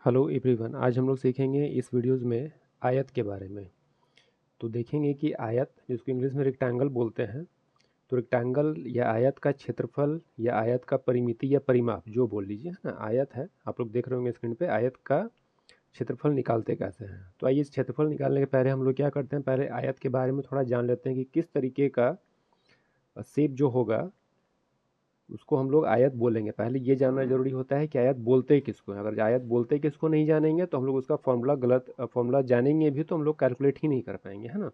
Hello everyone, आज हम लोग सीखेंगे इस वीडियोज़ में आयत के बारे में। तो देखेंगे कि आयत, जिसको इंग्लिश में रेक्टेंगल बोलते हैं, तो रेक्टेंगल या आयत का क्षेत्रफल या आयत का परिमिति या परिमाप जो बोल लीजिए, है ना। आयत है, आप लोग देख रहे होंगे स्क्रीन पे, आयत का क्षेत्रफल निकालते कैसे हैं। तो आइए, इस क्षेत्रफल निकालने के पहले हम लोग क्या करते हैं, पहले आयत के बारे में थोड़ा जान लेते हैं कि किस तरीके का शेप जो होगा उसको हम लोग आयत बोलेंगे। पहले ये जानना जरूरी होता है कि आयत बोलते किसको है। अगर आयत बोलते किसको नहीं जानेंगे तो हम लोग उसका फॉर्मूला गलत, फॉर्मूला जानेंगे भी तो हम लोग कैलकुलेट ही नहीं कर पाएंगे, है ना।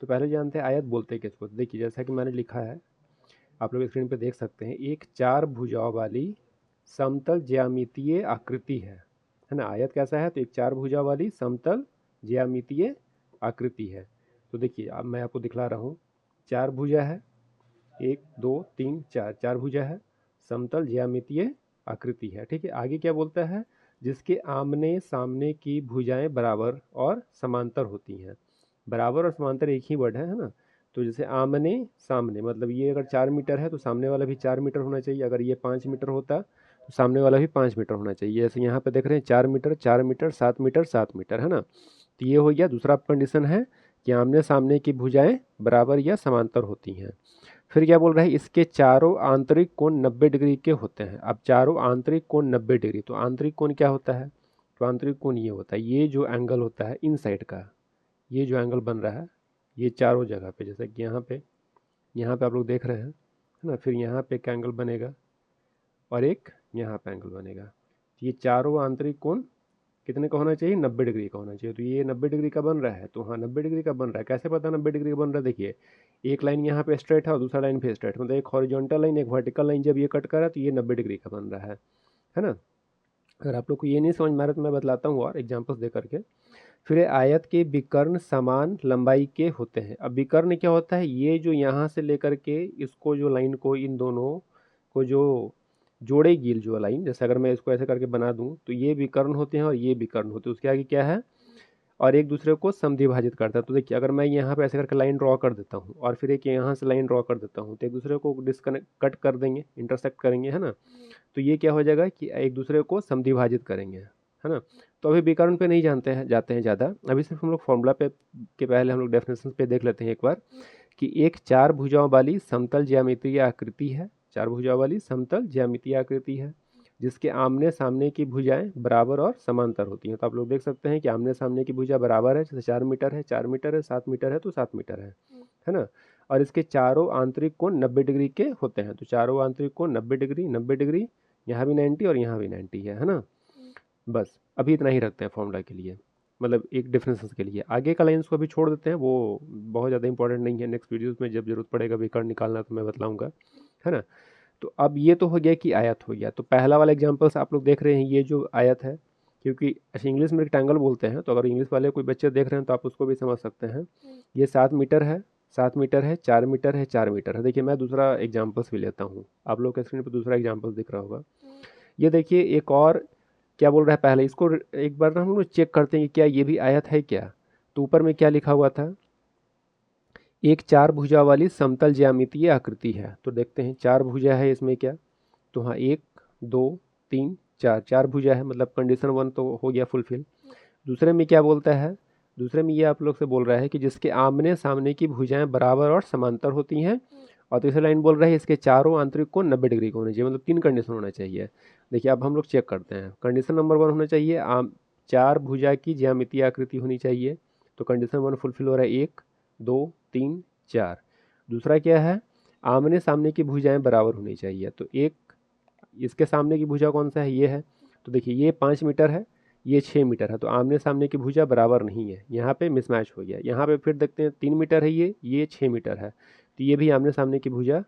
तो पहले जानते हैं आयत बोलते किसको। तो देखिए, जैसा कि मैंने लिखा है, आप लोग स्क्रीन पे देख सकते हैं, एक चार भुजाओं वाली समतल ज्यामितीय आकृति है ना। आयत कैसा है, तो एक चार भुजा वाली समतल ज्यामितीय आकृति है। तो देखिए, अब मैं आपको दिखला रहा हूँ, चार भुजा है, एक दो तीन चार, चार भुजा है, समतल ज्यामितीय आकृति है। ठीक है, आगे क्या बोलता है, जिसके आमने सामने की भुजाएं बराबर और समांतर होती हैं। बराबर और समांतर एक ही वर्ड है ना। तो जैसे आमने सामने, मतलब ये अगर 4 मीटर है तो सामने वाला भी 4 मीटर होना चाहिए। अगर ये 5 मीटर होता तो सामने वाला भी 5 मीटर होना चाहिए। जैसे यहाँ पे देख रहे हैं, 4 मीटर 4 मीटर 7 मीटर 7 मीटर, है ना। तो ये हो गया दूसरा कंडीशन है कि आमने सामने की भुजाएं बराबर या समांतर होती हैं। फिर क्या बोल रहा है, इसके चारों आंतरिक कोण 90 डिग्री के होते हैं। अब चारों आंतरिक कोण 90 डिग्री, तो आंतरिक कोण क्या होता है, तो आंतरिक कोण ये होता है, ये जो एंगल होता है इन साइड का, ये जो एंगल बन रहा है, ये चारों जगह पे, जैसे कि यहाँ पे आप लोग देख रहे हैं, है ना। फिर यहाँ पे एक एंगल बनेगा और एक यहाँ पे एंगल बनेगा। तो ये चारों आंतरिक कोण कितने का होना चाहिए, 90 डिग्री का होना चाहिए। तो ये 90 डिग्री का बन रहा है, तो हाँ 90 डिग्री का बन रहा है। कैसे पता 90 डिग्री का बन रहा है, देखिए, एक लाइन यहाँ पे स्ट्रेट है और दूसरा लाइन पे स्ट्रेट, मतलब एक हॉरिजॉन्टल लाइन एक वर्टिकल लाइन जब ये कट कर रहा है तो ये 90 डिग्री का बन रहा है ना। अगर आप लोग को ये नहीं समझ में आ रहा तो मैं बतलाता हूँ और एग्जाम्पल्स दे करके। फिर आयत के विकर्ण समान लंबाई के होते हैं। अब विकर्ण क्या होता है, ये जो यहाँ से लेकर के इसको, जो लाइन को, इन दोनों को जो जोड़ेगी जो लाइन, जैसे अगर मैं इसको ऐसे करके बना दूं तो ये विकर्ण होते हैं और ये विकर्ण होते हैं। उसके आगे क्या है, और एक दूसरे को समद्विभाजित करता है। तो देखिए, अगर मैं यहाँ पे ऐसे करके लाइन ड्रॉ कर देता हूँ और फिर एक यहाँ से लाइन ड्रॉ कर देता हूँ, तो एक दूसरे को डिस्कनेक्ट कट कर देंगे, इंटरसेक्ट करेंगे, है ना। तो ये क्या हो जाएगा कि एक दूसरे को समद्विभाजित करेंगे, है ना। तो अभी विकर्ण पे नहीं जानते हैं, जाते हैं ज़्यादा, अभी सिर्फ हम लोग फॉर्मूला पे के पहले हम लोग डेफिनेशन पे देख लेते हैं एक बार, कि एक चार भुजाओं वाली समतल ज्यामितीय आकृति है। चार भुजाओं वाली समतल ज्यामितीय आकृति है जिसके आमने सामने की भुजाएं बराबर और समांतर होती हैं। तो आप लोग देख सकते हैं कि आमने सामने की भुजा बराबर है, जैसे 4 मीटर है 4 मीटर है, 7 मीटर है तो 7 मीटर है ना। और इसके चारों आंतरिक कोण 90 डिग्री के होते हैं। तो चारों आंतरिक कोण 90 डिग्री, 90 डिग्री, यहाँ भी 90 और यहाँ भी 90 है ना। बस अभी इतना ही रखते हैं फॉर्मूला के लिए, मतलब एक डिफरेंसेस के लिए। आगे का लाइन्स को अभी छोड़ देते हैं, वो बहुत ज़्यादा इंपॉर्टेंट नहीं है। नेक्स्ट वीडियोस में जब जरूरत पड़ेगा विकर्ण निकालना तो मैं बतलाऊंगा, है ना। तो अब ये तो हो गया कि आयत हो गया। तो पहला वाला एग्जांपल्स आप लोग देख रहे हैं, ये जो आयत है, क्योंकि अच्छा इंग्लिश में रेक्टेंगल बोलते हैं, तो अगर इंग्लिश वाले कोई बच्चे देख रहे हैं तो आप उसको भी समझ सकते हैं। ये 7 मीटर है, 7 मीटर है, 4 मीटर है, 4 मीटर है। देखिए, मैं दूसरा एग्जाम्पल्स भी लेता हूँ, आप लोग के स्क्रीन पर दूसरा एग्जाम्पल दिख रहा होगा। ये देखिए, एक और क्या बोल रहा है, पहले इसको एक बार ना हम लोग चेक करते हैं कि क्या ये भी आयत है क्या। तो ऊपर में क्या लिखा हुआ था, एक चार भुजा वाली समतल ज्यामितीय आकृति है। तो देखते हैं, चार भुजा है इसमें क्या, तो हाँ 1 2 3 4, चार भुजा है, मतलब कंडीशन 1 तो हो गया फुलफिल। दूसरे में क्या बोलता है, दूसरे में ये आप लोग से बोल रहा है कि जिसके आमने सामने की भुजाएं बराबर और समांतर होती हैं। और तीसरी लाइन बोल रहा है इसके चारों आंतरिक कोण 90 डिग्री का होना चाहिए, मतलब 3 कंडीशन होना चाहिए। देखिए, अब हम लोग चेक करते हैं। कंडीशन नंबर 1 होना चाहिए, चार भुजा की ज्यामितीय आकृति होनी चाहिए। तो कंडीशन 1 फुलफिल हो रहा है, 1 2 3 4। दूसरा क्या है, आमने सामने की भुजाएं बराबर होनी चाहिए। तो एक, इसके सामने की भुजा कौन सा है, ये है। तो देखिए, ये 5 मीटर है, ये 6 मीटर है, तो आमने सामने की भुजा बराबर नहीं है, यहाँ पे मिसमैच हो गया। यहाँ पे फिर देखते हैं, 3 मीटर है, ये 6 मीटर है, तो ये भी आमने सामने की भुजा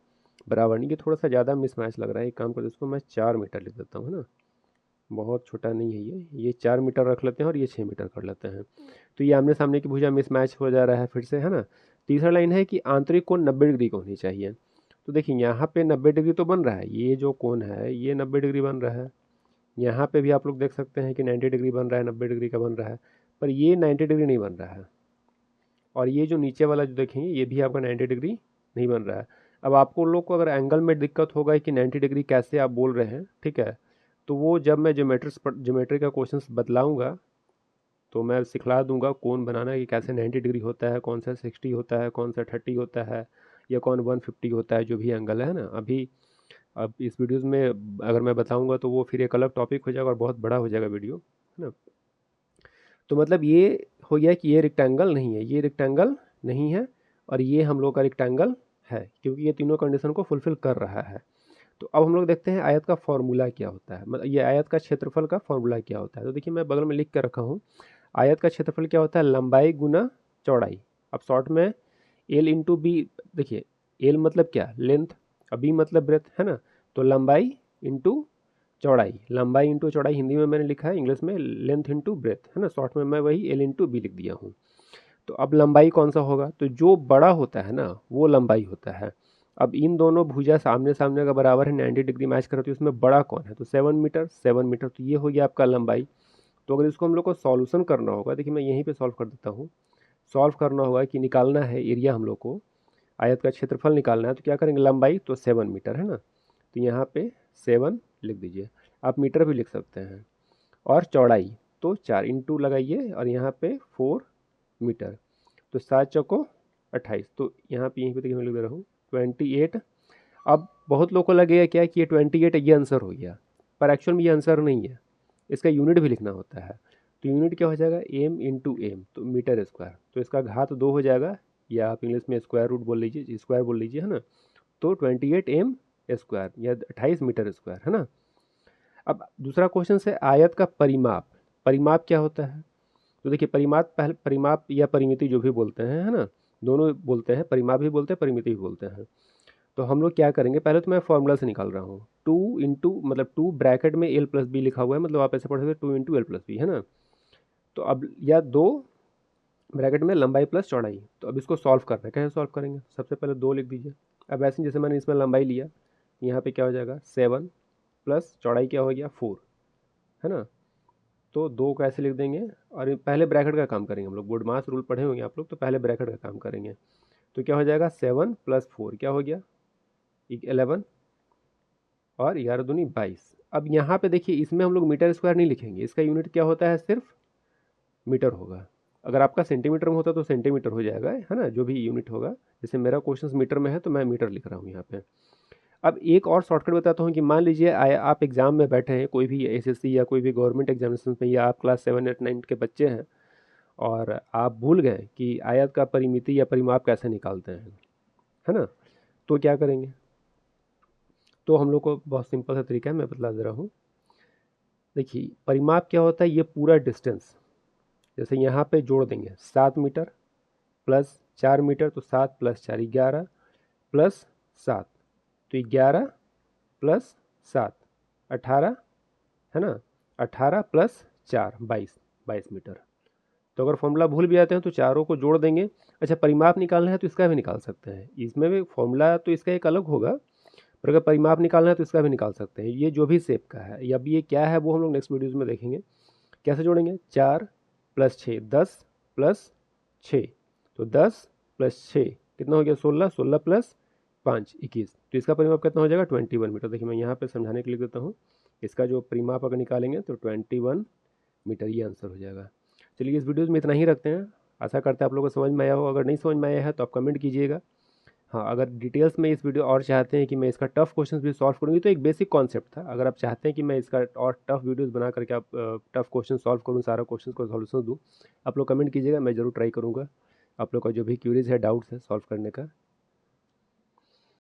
बराबर नहीं। ये थोड़ा सा ज़्यादा मिसमैच लग रहा है, एक काम करते इसको मैं 4 मीटर लिख देता हूँ, है ना। बहुत छोटा नहीं है ये 4 मीटर रख लेते हैं और ये 6 मीटर कर लेते हैं। तो ये आमने सामने की भुजा मिसमैच हो जा रहा है फिर से, है ना। तीसरा लाइन है कि आंतरिक कोण 90 डिग्री का होनी चाहिए। तो देखिए, यहाँ पे 90 डिग्री तो बन रहा है, ये जो कोण है ये 90 डिग्री बन रहा है। यहाँ पे भी आप लोग देख सकते हैं कि 90 डिग्री बन रहा है, 90 डिग्री का बन रहा है। पर ये 90 डिग्री नहीं बन रहा है। और ये जो नीचे वाला जो देखेंगे, ये भी आपका 90 डिग्री नहीं बन रहा है। अब आपको लोग को अगर एंगल में दिक्कत होगा कि 90 डिग्री कैसे आप बोल रहे हैं, ठीक है, तो वो जब मैं ज्योमेट्री का क्वेश्चंस बतलाऊँगा तो मैं सिखला दूंगा कौन बनाना है कि कैसे 90 डिग्री होता है, कौन सा 60 होता है, कौन सा 30 होता है, या कौन 150 होता है, जो भी एंगल है ना। अभी अब इस वीडियोस में अगर मैं बताऊंगा तो वो फिर एक अलग टॉपिक हो जाएगा और बहुत बड़ा हो जाएगा वीडियो, है ना। तो मतलब ये हो गया कि ये रेक्टेंगल नहीं है, ये रेक्टेंगल नहीं है, और ये हम लोग का रेक्टेंगल है, क्योंकि ये तीनों कंडीशन को फुलफिल कर रहा है। तो अब हम लोग देखते हैं आयत का फॉर्मूला क्या होता है, मतलब ये आयत का क्षेत्रफल का फॉर्मूला क्या होता है। तो देखिए मैं बगल में लिख कर रखा हूँ, आयत का क्षेत्रफल क्या होता है, लंबाई गुना चौड़ाई। अब शॉर्ट में एल इंटू बी, देखिए एल मतलब क्या, लेंथ, और बी मतलब ब्रेथ, है ना। तो लंबाई इंटू चौड़ाई, लंबाई इंटू चौड़ाई हिंदी में मैंने लिखा है, इंग्लिश में लेंथ इंटू ब्रेथ, है ना। शॉर्ट में मैं वही एल इंटू बी लिख दिया हूँ। तो अब लंबाई कौन सा होगा, तो जो बड़ा होता है ना वो लंबाई होता है। अब इन दोनों भुजा सामने सामने का बराबर है, 90 डिग्री मैच कर रहे, तो इसमें बड़ा कौन है, तो 7 मीटर, 7 मीटर, तो ये हो गया आपका लंबाई। तो अगर इसको हम लोग को सॉल्यूशन करना होगा, देखिए मैं यहीं पे सॉल्व कर देता हूँ। सॉल्व करना होगा कि निकालना है एरिया, हम लोग को आयत का क्षेत्रफल निकालना है, तो क्या करेंगे, लंबाई तो 7 मीटर है ना, तो यहाँ पे 7 लिख दीजिए, आप मीटर भी लिख सकते हैं। और चौड़ाई तो 4 इंटू लगाइए, और यहाँ पे 4 मीटर, तो 7 चौको 28, तो यहाँ पे यहीं पे देखिए मैं लिख दे रहा हूँ 28। अब बहुत लोगों को लगेगा क्या कि ये 28 ये आंसर हो गया, पर एक्चुअल में ये आंसर नहीं है, इसका यूनिट भी लिखना होता है। तो यूनिट क्या हो जाएगा, एम इंटू एम, तो मीटर स्क्वायर, तो इसका घात 2 हो जाएगा, या आप इंग्लिश में स्क्वायर रूट बोल लीजिए, स्क्वायर बोल लीजिए, है ना। तो 28 m² या 28 मीटर स्क्वायर, है ना। अब दूसरा क्वेश्चन है आयत का परिमाप। परिमाप क्या होता है, तो देखिए परिमाप, पहले परिमाप या परिमिति जो भी बोलते हैं, है ना, दोनों बोलते हैं, परिमाप भी बोलते हैं, परिमिति भी बोलते हैं। तो हम लोग क्या करेंगे, पहले तो मैं फॉर्मूला से निकाल रहा हूँ, 2 इंटू मतलब 2 ब्रैकेट में एल प्लस बी लिखा हुआ है, मतलब आप ऐसे पढ़ सकते 2 इंटू एल प्लस बी, है ना। तो अब या 2 ब्रैकेट में लंबाई प्लस चौड़ाई, तो अब इसको सॉल्व करना है, कैसे सॉल्व करेंगे, सबसे पहले 2 लिख दीजिए। अब ऐसे जैसे मैंने इसमें लंबाई लिया, यहाँ पे क्या हो जाएगा 7 प्लस चौड़ाई क्या हो गया 4, है ना। तो 2 को ऐसे लिख देंगे, और पहले ब्रैकेट का काम करेंगे हम लोग, बोर्डमास रूल पढ़े होंगे आप लोग, तो पहले ब्रैकेट का काम करेंगे। तो क्या हो जाएगा 7 + 4 क्या हो गया 11, और 11 दूनी 22। अब यहाँ पे देखिए इसमें हम लोग मीटर स्क्वायर नहीं लिखेंगे, इसका यूनिट क्या होता है, सिर्फ मीटर होगा। अगर आपका सेंटीमीटर में होता तो सेंटीमीटर हो जाएगा, है ना, जो भी यूनिट होगा। जैसे मेरा क्वेश्चन मीटर में है तो मैं मीटर लिख रहा हूँ यहाँ पे। अब एक और शॉर्टकट बताता हूँ कि मान लीजिए आप एग्जाम में बैठे हैं, कोई भी एसएससी या कोई भी गवर्नमेंट एग्जामिनेशन में, या आप क्लास 7, 8, 9 के बच्चे हैं, और आप भूल गए कि आयत का परिमिति या परिमाप कैसे निकालते हैं, है ना। तो क्या करेंगे, तो हम लोग को बहुत सिंपल सा तरीका है, मैं बतला दे रहा हूँ। देखिए परिमाप क्या होता है, ये पूरा डिस्टेंस, जैसे यहाँ पे जोड़ देंगे 7 मीटर प्लस 4 मीटर, तो 7 + 4 11 प्लस 7, तो 11 प्लस 7 18, है ना। 18 प्लस 4 22, 22 मीटर। तो अगर फॉर्मूला भूल भी जाते हैं तो चारों को जोड़ देंगे। अच्छा परिमाप निकालना है तो इसका भी निकाल सकते हैं, इसमें भी फॉर्मूला तो इसका एक अलग होगा, पर अगर परिमाप निकालना है तो इसका भी निकाल सकते हैं, ये जो भी शेप का है। अब ये क्या है वो हम लोग नेक्स्ट वीडियोज़ में देखेंगे कैसे जोड़ेंगे। 4 + 6 10 + 6, तो 10 + 6 कितना हो गया 16, 16 + 5 21, तो इसका परिमाप कितना हो जाएगा 21 मीटर। देखिए मैं यहाँ पे समझाने के लिए देता हूँ, इसका जो परिमाप अगर निकालेंगे तो 21 मीटर ये आंसर हो जाएगा। चलिए इस वीडियोज़ में इतना ही रखते हैं, आशा करते हैं आप लोगों को समझ में आया हो। अगर नहीं समझ में आया है तो आप कमेंट कीजिएगा। हाँ अगर डिटेल्स में इस वीडियो और चाहते हैं कि मैं इसका टफ क्वेश्चंस भी सॉल्व करूँगी, तो एक बेसिक कॉन्सेप्ट था, अगर आप चाहते हैं कि मैं इसका और टफ वीडियोस बना करके आप टफ क्वेश्चन सॉल्व करूँ, सारा क्वेश्चन को सॉल्यूशन दूँ, आप लोग कमेंट कीजिएगा, मैं ज़रूर ट्राई करूँगा आप लोग का जो भी क्यूरीज है, डाउट्स है, सॉल्व करने का।